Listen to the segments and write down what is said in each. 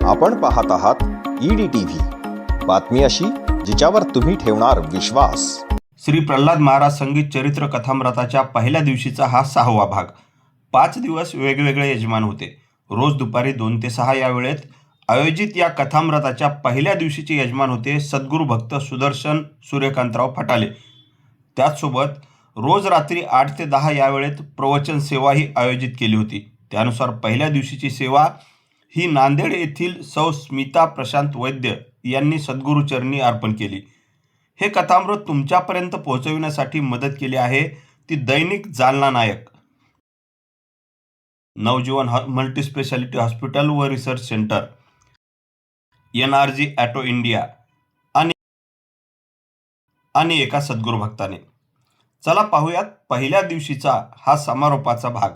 आपण पाहत आहात EDTV, बातमी अशी जिच्यावर तुम्ही ठेवणार विश्वास। श्री प्रल्हाद महाराज संगीत चरित्र कथामृताच्या पहिल्या दिवशीचा हा 6वा भाग। 5 दिवस वेगवेगळे यजमान होते। रोज दुपारी 2 ते 6 या वेळेत आयोजित या कथामृताच्या पहिल्या दिवशीचे यजमान होते सद्गुरू भक्त सुदर्शन सूर्यकांतराव फटाले। त्याचसोबत रोज रात्री 8 ते 10 या वेळेत प्रवचन सेवाही आयोजित केली होती। त्यानुसार पहिल्या दिवशीची सेवा ही नांदेड येथील सौ स्मिता प्रशांत वैद्य यांनी सद्गुरूचरणी अर्पण केली। हे कथामृत तुमच्यापर्यंत पोहोचविण्यासाठी मदत केली आहे ती दैनिक जालना नायक, नवजीवन मल्टीस्पेशालिटी हॉस्पिटल व research centre, NRG auto India आणि एका सद्गुरू भक्ताने। चला पाहूयात पहिल्या दिवशीचा हा समारोपाचा भाग।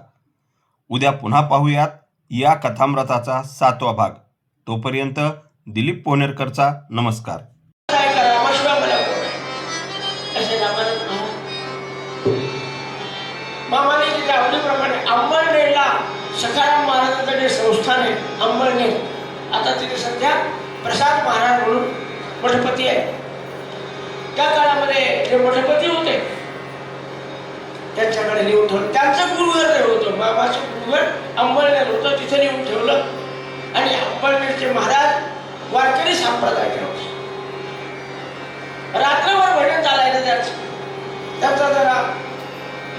उद्या पुन्हा पाहूयात या कथामृताचा 7वा भाग। तोपर्यंत दिलीप पोनेरकरचा नमस्कार। मामाने तिच्या आवडीप्रमाणे अंबळनेरला सखाराम महाराजांचं जे संस्थान आहे अंबळनेर, आता तिथे सध्या प्रसाद महाराज म्हणून मठपती आहे। त्या काळामध्ये जे मठपती होते त्यांच्याकडे नेऊन ठेवलं। त्यांचं गुरुघर होतं, मामाचं गुरुघर अंबळनेर होतं, तिथे नेऊन ठेवलं। आणि अंबळनेरचे महाराज वारकरी संप्रदायाचे होते। रात्रभर भजन चालायचं त्यांचा जरा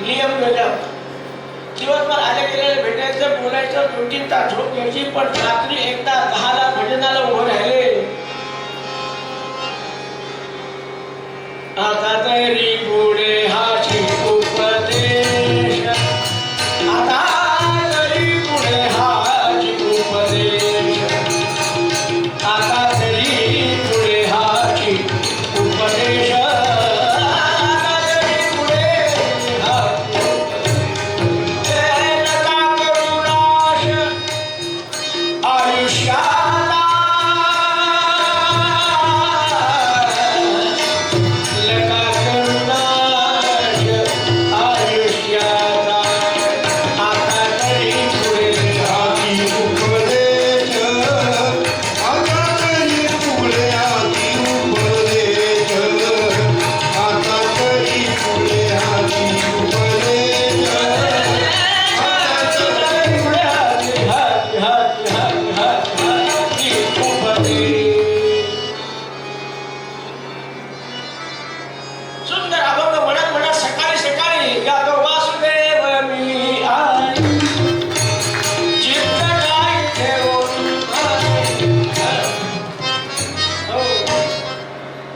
नियम वेगळा होता। दिवसभर आले गेलेले भेटायचं, बोलायचं, 2-3 तास झोप घ्यायची, पण रात्री एकदा 10ला भजनाला उभं राहिले। आता तरी पुढे हाची उपदेश, आता तरी पुढे हाची उपदेश, आता तरी पुढे हाची उपदेश, आता तरी पुढे हाची उपदेश। नका करू नाश आयुष्याला, सुंदर अभंग म्हणत म्हणत सकाळी सकाळी गातो वासुदेव मी आई, चित्त काय ठेवून हो।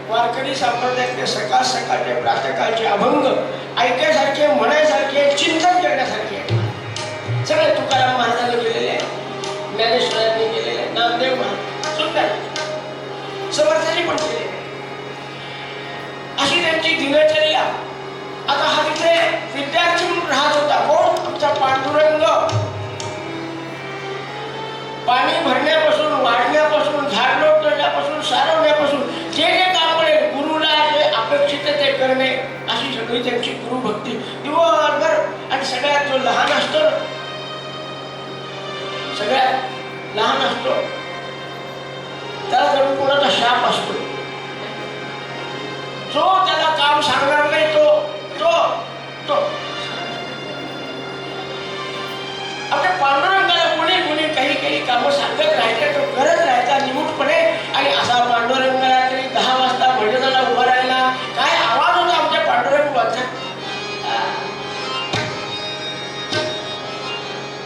वारकरी संप्रदायातले सकाळ सकाळचे प्रातःकाळचे अभंग ऐकायसारखे, म्हणायसारखे, चिंतन करण्यासारखे। सगळे तुकाराम महाराजांनी केलेले आहे, ज्ञानेश्वरांनी केलेले आहे, नामदेव महाराज सुंदर, समर्थांनी पण केले। अशी त्यांची दिनचर्या। आता हा तिथे विद्यार्थी म्हणून राहत होता कोण? आमचा पांडुरंग। पाणी भरण्यापासून, वाढण्यापासून, झाडलोट करण्यापासून, सारवण्यापासून जे जे काम पडेल गुरुला जे अपेक्षित ते करणे, अशी सगळी त्यांची गुरुभक्ती दिवसभर। आणि सगळ्यात जो लहान असतो, सगळ्यात लहान असतो त्याला जणू कोणाचा शाप असतो। जो त्याला काम सांगणार नाही तो तो तो आपल्या पांडुरंगाला कोणी कोणी काही काही कामं सांगत राहायचं, तो करत राहायचा निमूटपणे। आणि असा पांडुरंगाला तरी 10 वाजता भजनाला उभा राहिला, काय आवाज होता आमच्या पांडुरंग वाचत,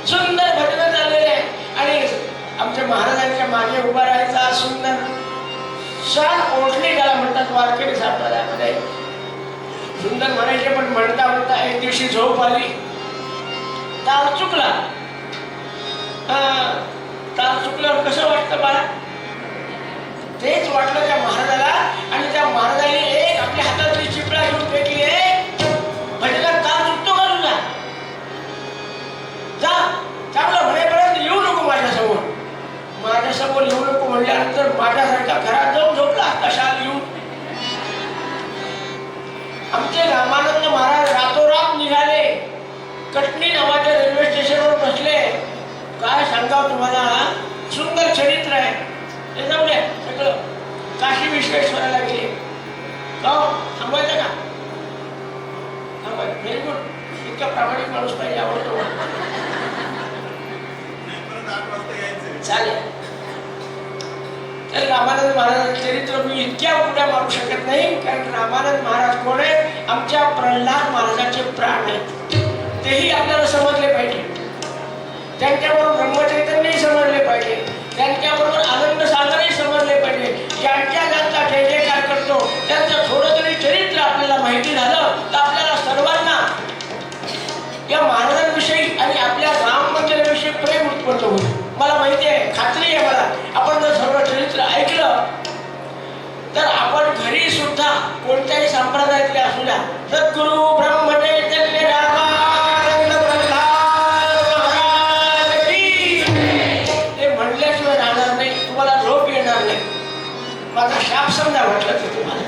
सुंदर भजन चाललेले आहे। आणि आमच्या महाराजांच्या मागे उभा राहायचा, सुंदर सण ओढणी ज्याला म्हणतात वारकरी संप्रदायामध्ये, सुंदर म्हणायचे। पण म्हणता म्हणता एक दिवशी झोप आली, ताल चुकला। ताल चुकल्यावर कसं वाटतं बाळा? तेच वाटलं त्या महाराजाला। आणि त्या महाराजांनी एक आपल्या हातातली चिपळा घेऊन फेकली, भजनात ताल चुकतो का तुझा? जा चांगलं म्हणेपर्यंत येऊ नको माझ्यासमोर, माझ्यासमोर येऊ नको म्हणल्यानंतर माझ्यासारख्या घरात जाऊन झोपला कशाला येऊ। आमचे रामानंद महाराज रातोरात निघाले, कटनी नावाच्या रेल्वे स्टेशनवर बसले। काय सांगावं तुम्हाला, सुंदर चरित्र आहे। ते जाऊ द्या सगळं. काशी विश्वेश्वराला गेले का थांबवायचं का? थांबवायचं. Very good. इतका प्रामाणिक माणूस पाहिजे, आवडतो. चालेल. तर रामानंद महाराजांचं चरित्र मी इतक्या उड्या मारू शकत नाही, कारण रामानंद महाराज कोण आहे? आमच्या प्रल्हाद महाराजांचे प्राण आहेत. तेही आपल्याला समजले पाहिजे. त्यांच्याबरोबर ब्रह्मचैतन्यही समजले पाहिजे. त्यांच्याबरोबर आनंद सागरही समजले पाहिजे. ज्यांचा जय जयकार करतो त्यांचं थोडं तरी चरित्र आपल्याला माहिती झालं तर आपल्याला सर्वांना या महाराजांविषयी आणि आपल्या राम मंदिराविषयी प्रेम उत्पन्न होईल. मला माहिती आहे, खात्री आहे मला. आपण जर सर्व चरित्र ऐकलं तर आपण घरी सुद्धा कोणत्याही संप्रदायातले असू द्या, सद्गुरु ब्रह्मचैतन्य रामानंद प्रल्हाद महाराज की हे म्हणल्याशिवाय राहणार नाही. तुम्हाला झोप येणार नाही. माझा शाप समजा म्हटलं तर तुम्हाला.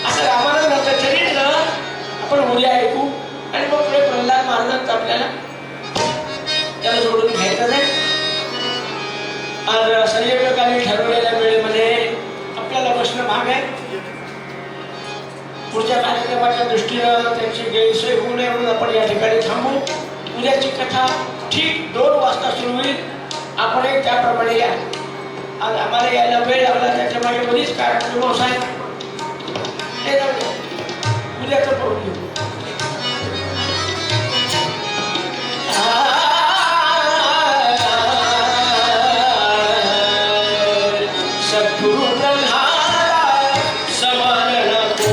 असं रामानंदाचं चरित्र आपण उद्या ऐकू आणि मग पुढे प्रल्हाद महाराजांचं आपल्याला त्याला जोडून घ्यायचं नाही. आज संयोजकांनी ठरवलेल्या वेळेमध्ये आपल्याला बसणं भाग आहे. पुढच्या कार्यक्रमाच्या दृष्टीनं त्यांची गैरसोय होऊ नये म्हणून आपण या ठिकाणी थांबू. उद्याची कथा ठीक 2 वाजता सुरू होईल. आपणही त्याप्रमाणे या. आज आम्हाला यायला वेळ लागला, त्याच्या मागे बरीच कार्यक्रम आहे. ते जाऊ द्या, उद्याचं पडून घेऊ. सद्गुरु प्रल्हाद समान नको,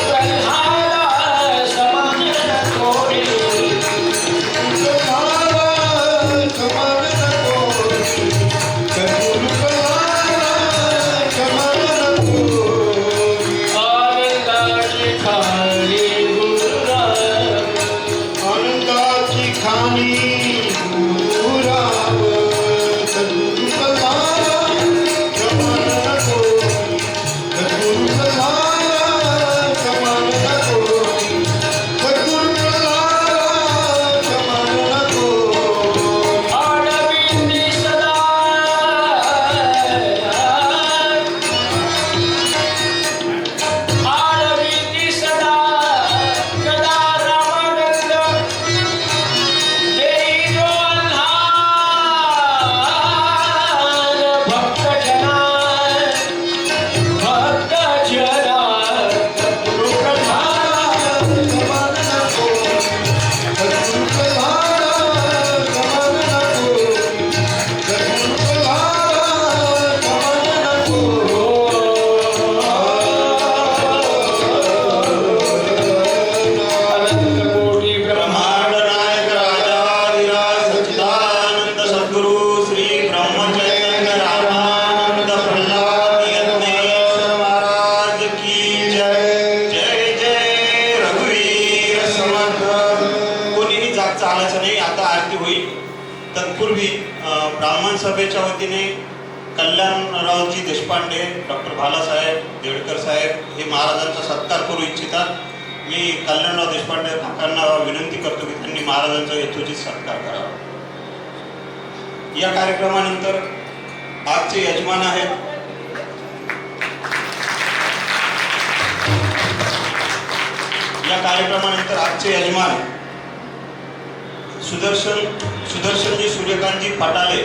प्रल्हाद समान नको, आनंदाची खाली तत्पूर्वी ब्राह्मण सभेच्या वतीने कल्याणरावजी देशपांडे, डॉक्टर बालासाहेब देवडकर साहेब हे महाराजांचा सत्कार करू इच्छितात. मी कल्याणराव देशपांडे काकांना विनंती करतो की त्यांनी महाराजांचा यथोचित सत्कार करावा. या कार्यक्रमानंतर आजचे यजमान आहेत आजचे यजमान सुदर्शनजी सूर्यकांतजी फटाले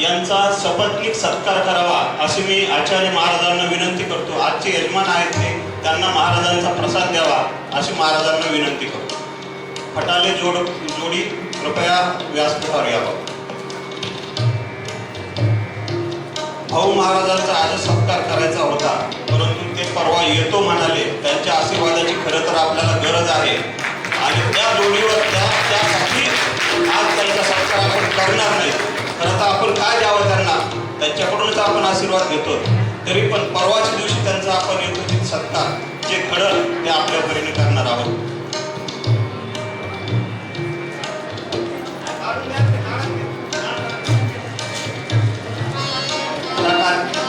यांचा सपत्नीक सत्कार करावा अशी मी आचार्य महाराजांना विनंती करतो. आजचे यजमान आहेत ते, त्यांना महाराजांचा प्रसाद द्यावा अशी महाराजांना विनंती करतो. फटाले जोडी कृपया व्यासपीठावर यावं. भाऊ महाराजांचा आज सत्कार करायचा होता, परंतु ते परवा येतो म्हणाले. त्यांच्या आशीर्वादाची खरं तर आपल्याला गरज आहे आणि त्या जोडीवर त्यासाठी आज त्यांचा सत्कार आपण करणार नाही. खरं तर आपण काय द्यावं त्यांना, त्यांच्याकडूनच आपण आशीर्वाद घेतो. तरी पण परवाच्या दिवशी त्यांचा आपण यथोचित सत्कार जे घडल ते आपल्या परीने करणार आहोत.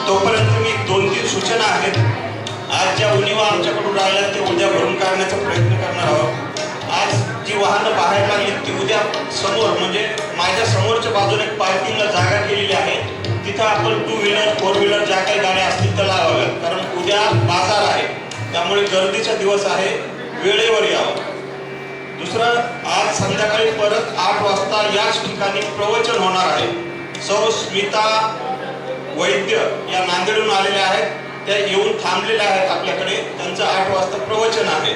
तोपर्यंत मी 2-3 सूचना आहेत. आज ज्या उणिवा आमच्याकडून राहिल्या ते उद्या भरून काढण्याचा प्रयत्न करणार आहोत. आज जी वाहनं बाहेर लागली ती उद्या समोर म्हणजे माझ्या समोरच्या बाजूने पार्किंगला जागा केलेली आहे. तिथं आपण 2 व्हीलर 4 व्हीलर ज्या काही गाड्या असतील त्या लावाव्यात, कारण उद्या बाजार आहे, त्यामुळे गर्दीचा दिवस आहे, वेळेवर यावं. दुसरं, आज संध्याकाळी परत 8 वाजता याच ठिकाणी प्रवचन होणार आहे. सौ स्मिता वैद्य या नांदेडहून आलेल्या आहेत, त्या येऊन थांबलेल्या आहेत आपल्याकडे. त्यांचं 8 वाजता प्रवचन आहे.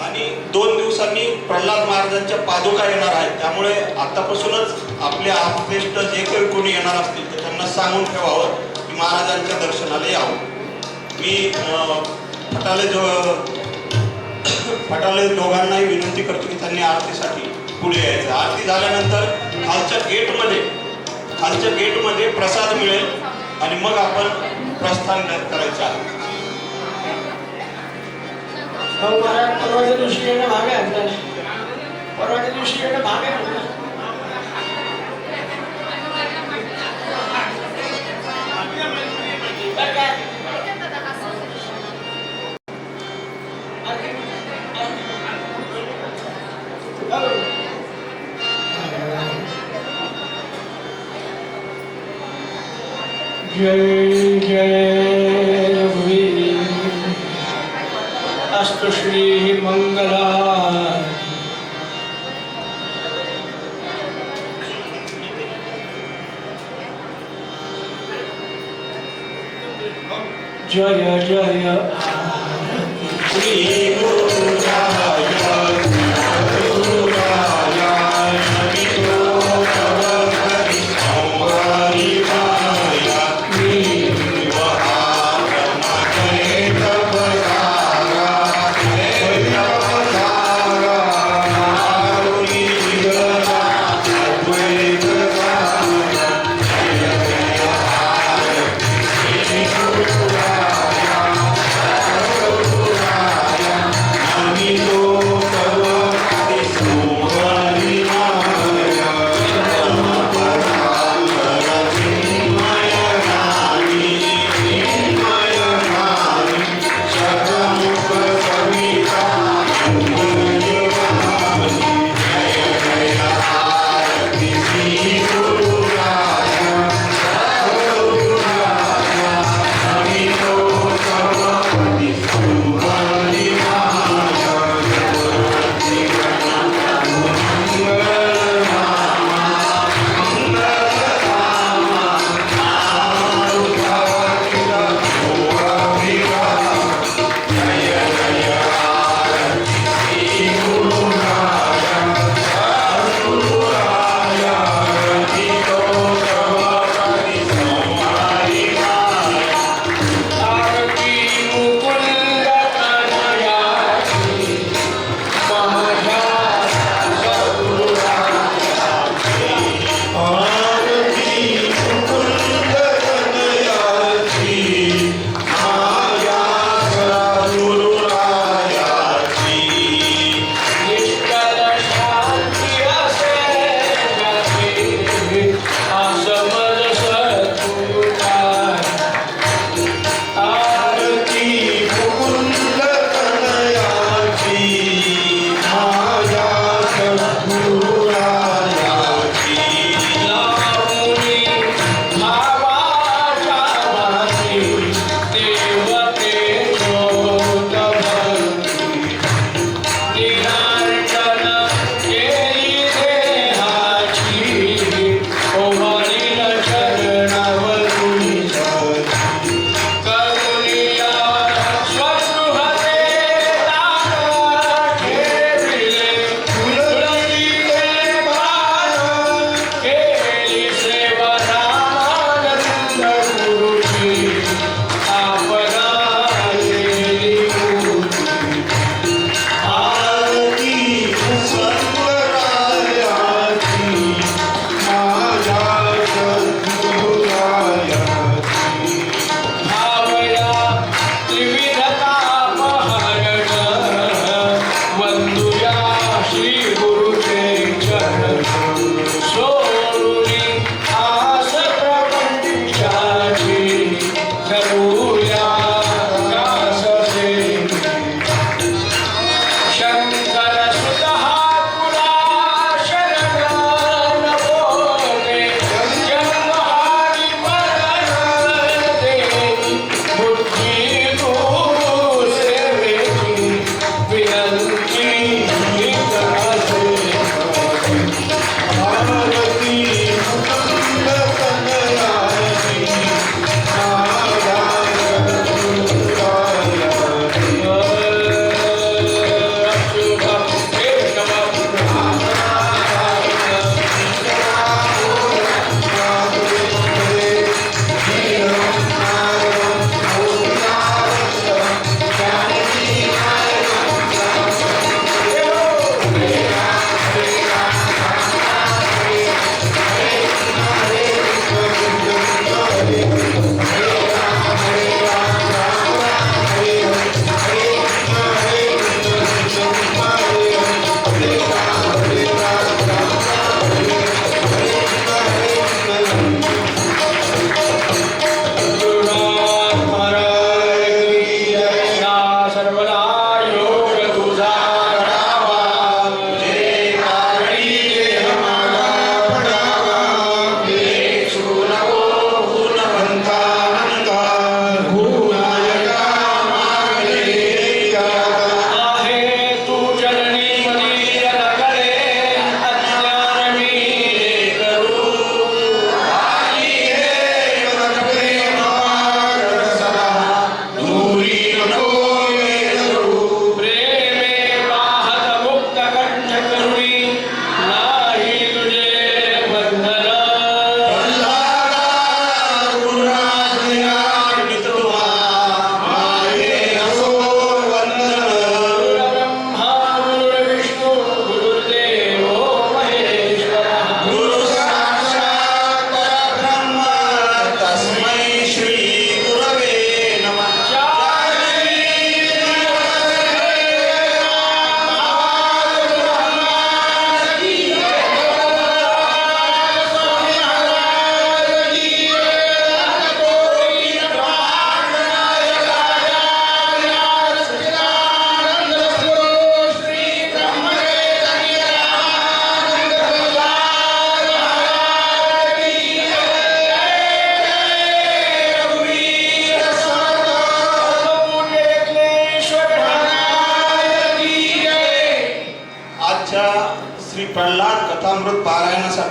आणि 2 दिवसांनी प्रल्हाद महाराजांच्या पादुका येणार आहेत, त्यामुळे आतापासूनच आपल्या आपलेष्ट जे काही कोणी येणार असतील तर त्यांना सांगून ठेवावं की महाराजांच्या दर्शनाला यावं. मी फटाले दोघांनाही विनंती करतो की त्यांनी आरतीसाठी पुढे यायचं. आरती झाल्यानंतर खालच्या गेटमध्ये प्रसाद मिळेल आणि मग आपण प्रस्थान करायचं आहे. भाऊ महाराज परवाच्या दिवशी येणं भाग आहे आपल्याला. परवाच्या दिवशी येणं भाग आहे आपल्याला. जय जय रघुवीर अस्तु श्री मंगला. जय जय श्री गुरुराय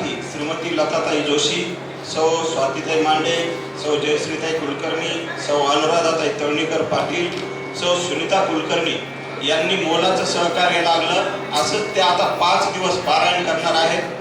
पारायणासाठी श्रीमती लताताई जोशी, सौ स्वातीताई मांडे, सौ जयश्रीताई कुलकर्णी, सौ अनुराधाताई तळणीकर पाटील, सौ सुनीता कुलकर्णी यांनी मोलाचं सहकार्य लागलं. असंच ते आता 5 दिवस पारायण करणार आहेत.